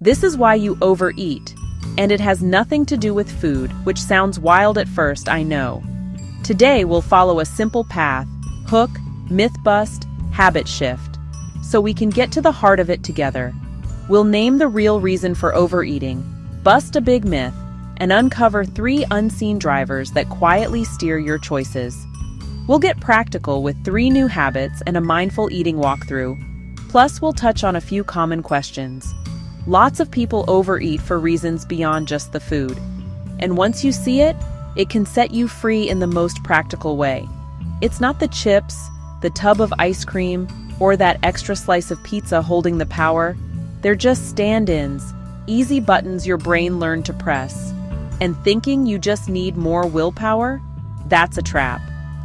This is why you overeat, and it has nothing to do with food, which sounds wild at first, I know. Today we'll follow a simple path: hook, myth bust, habit shift, so we can get to the heart of it together. We'll name the real reason for overeating, bust a big myth, and uncover 3 unseen drivers that quietly steer your choices. We'll get practical with 3 new habits and a mindful eating walkthrough. Plus, we'll touch on a few common questions. Lots of people overeat for reasons beyond just the food. And once you see it, it can set you free in the most practical way. It's not the chips, the tub of ice cream, or that extra slice of pizza holding the power. They're just stand-ins, easy buttons your brain learned to press. And thinking you just need more willpower? That's a trap.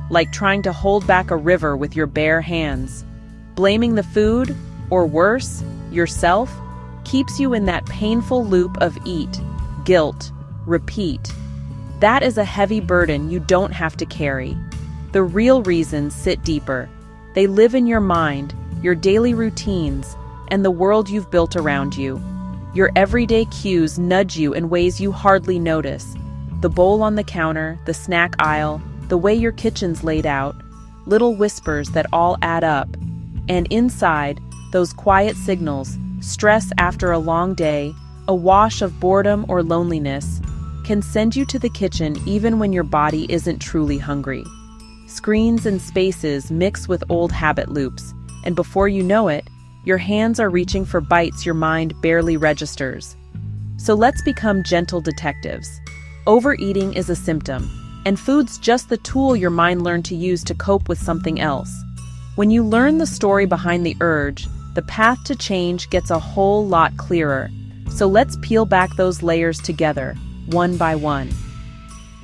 Like trying to hold back a river with your bare hands. Blaming the food, or worse, yourself, keeps you in that painful loop of eat, guilt, repeat. That is a heavy burden you don't have to carry. The real reasons sit deeper. They live in your mind, your daily routines, and the world you've built around you. Your everyday cues nudge you in ways you hardly notice. The bowl on the counter, the snack aisle, the way your kitchen's laid out, little whispers that all add up. And inside, those quiet signals, stress after a long day, a wash of boredom or loneliness, can send you to the kitchen even when your body isn't truly hungry. Screens and spaces mix with old habit loops, and before you know it, your hands are reaching for bites your mind barely registers. So let's become gentle detectives. Overeating is a symptom, and food's just the tool your mind learned to use to cope with something else. When you learn the story behind the urge, the path to change gets a whole lot clearer. So let's peel back those layers together, one by one.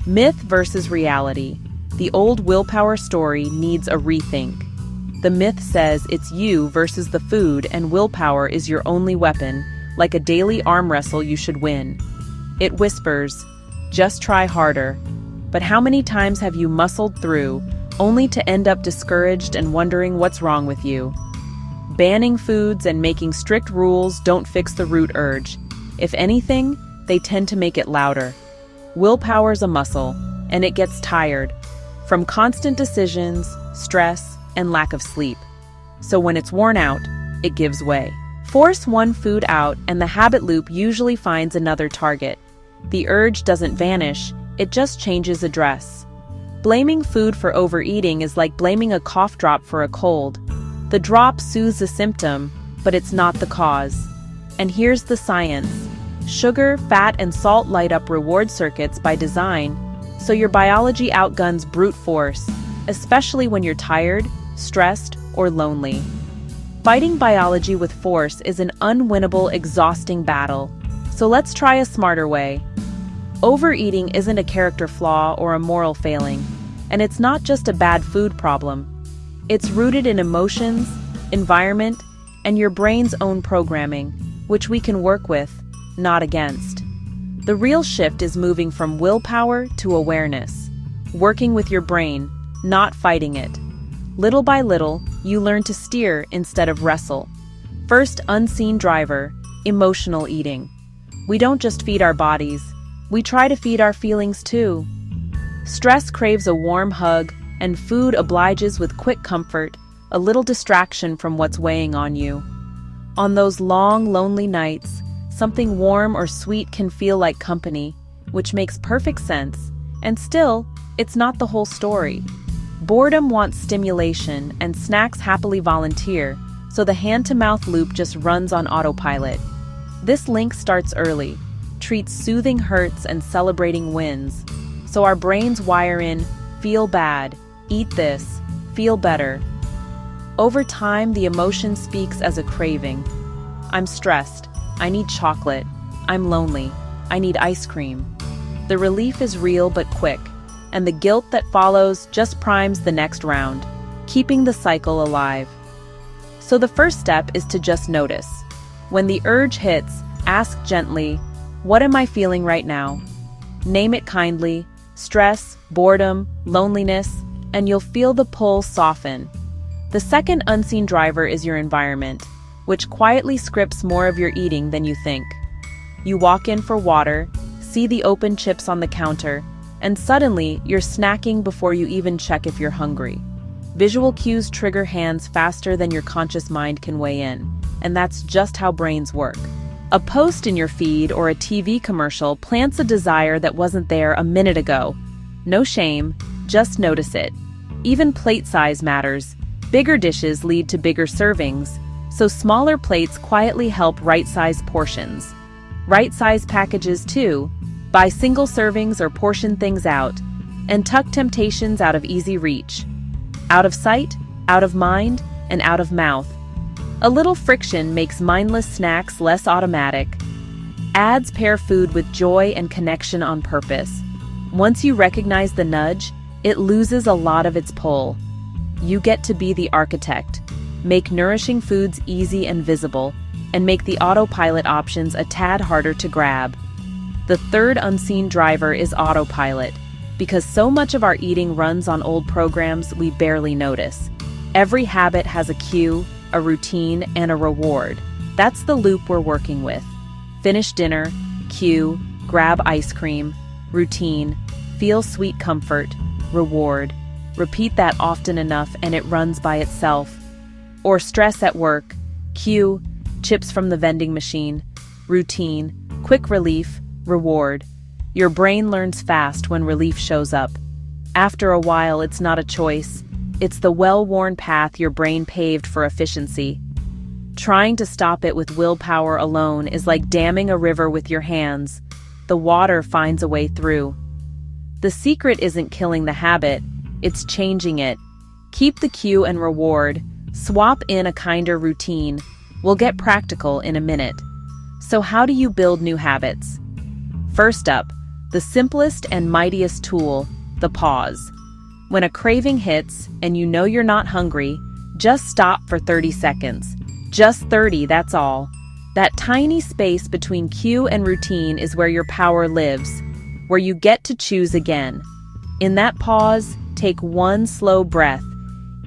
Myth versus reality. The old willpower story needs a rethink. The myth says it's you versus the food, and willpower is your only weapon, like a daily arm wrestle you should win. It whispers, just try harder. But how many times have you muscled through, only to end up discouraged and wondering what's wrong with you? Banning foods and making strict rules don't fix the root urge. If anything, they tend to make it louder. Willpower's a muscle, and it gets tired from constant decisions, stress, and lack of sleep. So when it's worn out, it gives way. Force one food out, and the habit loop usually finds another target. The urge doesn't vanish, it just changes address. Blaming food for overeating is like blaming a cough drop for a cold. The drop soothes a symptom, but it's not the cause. And here's the science. Sugar, fat, and salt light up reward circuits by design, so your biology outguns brute force, especially when you're tired, stressed, or lonely. Fighting biology with force is an unwinnable, exhausting battle. So let's try a smarter way. Overeating isn't a character flaw or a moral failing, and it's not just a bad food problem. It's rooted in emotions, environment, and your brain's own programming, which we can work with, not against. The real shift is moving from willpower to awareness, working with your brain, not fighting it. Little by little, you learn to steer instead of wrestle. First unseen driver, emotional eating. We don't just feed our bodies, we try to feed our feelings too. Stress craves a warm hug, and food obliges with quick comfort, a little distraction from what's weighing on you. On those long, lonely nights, something warm or sweet can feel like company, which makes perfect sense, and still, it's not the whole story. Boredom wants stimulation, and snacks happily volunteer, so the hand-to-mouth loop just runs on autopilot. This link starts early, treats soothing hurts and celebrating wins, so our brains wire in, feel bad, eat this, feel better. Over time, the emotion speaks as a craving. I'm stressed. I need chocolate. I'm lonely. I need ice cream. The relief is real but quick, and the guilt that follows just primes the next round, keeping the cycle alive. So the first step is to just notice. When the urge hits, ask gently, what am I feeling right now? Name it kindly, stress, boredom, loneliness, and you'll feel the pull soften. The second unseen driver is your environment, which quietly scripts more of your eating than you think. You walk in for water, see the open chips on the counter, and suddenly you're snacking before you even check if you're hungry. Visual cues trigger hands faster than your conscious mind can weigh in, and that's just how brains work. A post in your feed or a TV commercial plants a desire that wasn't there a minute ago. No shame, just notice it. Even plate size matters. Bigger dishes lead to bigger servings, so smaller plates quietly help right-size portions. Right-size packages too. Buy single servings or portion things out, and tuck temptations out of easy reach. Out of sight, out of mind, and out of mouth. A little friction makes mindless snacks less automatic. Ads pair food with joy and connection on purpose. Once you recognize the nudge, it loses a lot of its pull. You get to be the architect. Make nourishing foods easy and visible, and make the autopilot options a tad harder to grab. The third unseen driver is autopilot, because so much of our eating runs on old programs we barely notice. Every habit has a cue, a routine, and a reward. That's the loop we're working with. Finish dinner, cue, grab ice cream, routine, feel sweet comfort, reward. Repeat that often enough and it runs by itself. Or stress at work, cue, chips from the vending machine, routine, quick relief, reward. Your brain learns fast when relief shows up. After a while, it's not a choice. It's the well-worn path your brain paved for efficiency. Trying to stop it with willpower alone is like damming a river with your hands. The water finds a way through. The secret isn't killing the habit, it's changing it. Keep the cue and reward. Swap in a kinder routine. We'll get practical in a minute. So how do you build new habits? First up, the simplest and mightiest tool, the pause. When a craving hits and you know you're not hungry, just stop for 30 seconds. Just 30, that's all. That tiny space between cue and routine is where your power lives, where you get to choose again. In that pause, take one slow breath,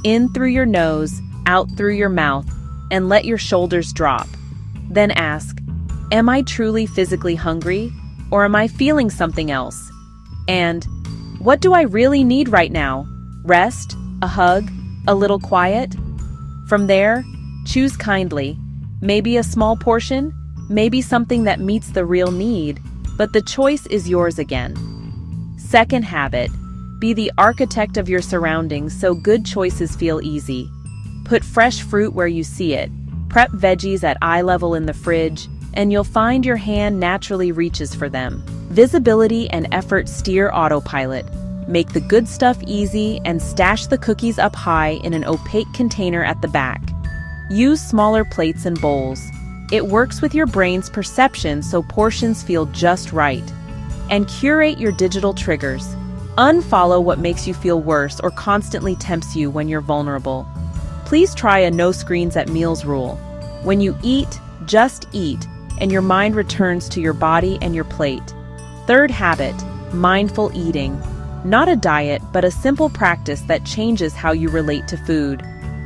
in through your nose, out through your mouth, and let your shoulders drop. Then ask, am I truly physically hungry, or am I feeling something else? And what do I really need right now? Rest, a hug, a little quiet? From there, choose kindly. Maybe a small portion, maybe something that meets the real need, but the choice is yours again. Second habit, be the architect of your surroundings so good choices feel easy. Put fresh fruit where you see it. Prep veggies at eye level in the fridge, and you'll find your hand naturally reaches for them. Visibility and effort steer autopilot. Make the good stuff easy and stash the cookies up high in an opaque container at the back. Use smaller plates and bowls. It works with your brain's perception so portions feel just right. And curate your digital triggers. Unfollow what makes you feel worse or constantly tempts you when you're vulnerable. Please try a no screens at meals rule. When you eat, just eat, and your mind returns to your body and your plate. Third habit, mindful eating. Not a diet, but a simple practice that changes how you relate to food.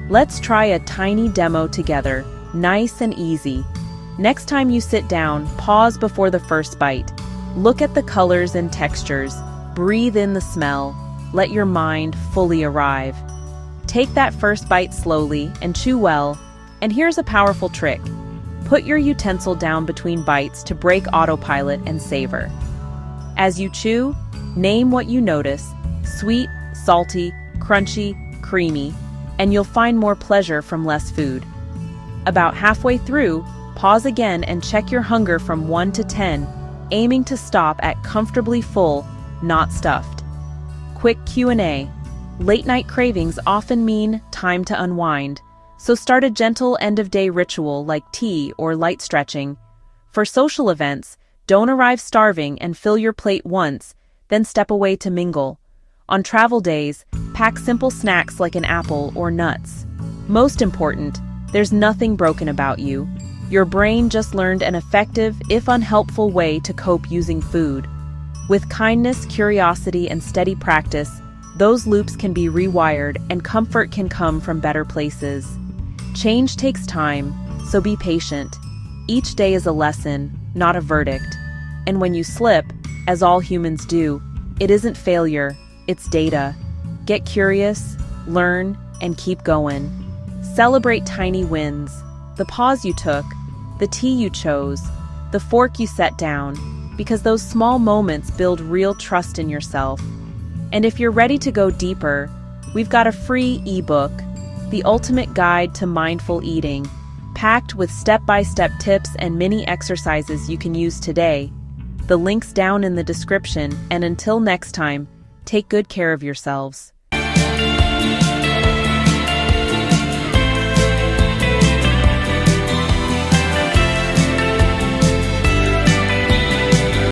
Let's try a tiny demo together, nice and easy. Next time you sit down, pause before the first bite. Look at the colors and textures. Breathe in the smell. Let your mind fully arrive. Take that first bite slowly and chew well. And here's a powerful trick. Put your utensil down between bites to break autopilot and savor. As you chew, name what you notice, sweet, salty, crunchy, creamy, and you'll find more pleasure from less food. About halfway through, pause again and check your hunger from 1 to 10, aiming to stop at comfortably full, not stuffed. Quick Q&A. Late night cravings often mean time to unwind, so start a gentle end-of-day ritual like tea or light stretching. For social events, don't arrive starving and fill your plate once, then step away to mingle. On travel days, pack simple snacks like an apple or nuts. Most important, there's nothing broken about you. Your brain just learned an effective, if unhelpful, way to cope using food. With kindness, curiosity, and steady practice, those loops can be rewired and comfort can come from better places. Change takes time, so be patient. Each day is a lesson, not a verdict. And when you slip, as all humans do, it isn't failure, it's data. Get curious, learn, and keep going. Celebrate tiny wins. The pause you took, the tea you chose, the fork you set down, because those small moments build real trust in yourself. And if you're ready to go deeper, we've got a free ebook, The Ultimate Guide to Mindful Eating, packed with step-by-step tips and mini exercises you can use today. The link's down in the description, and until next time, take good care of yourselves.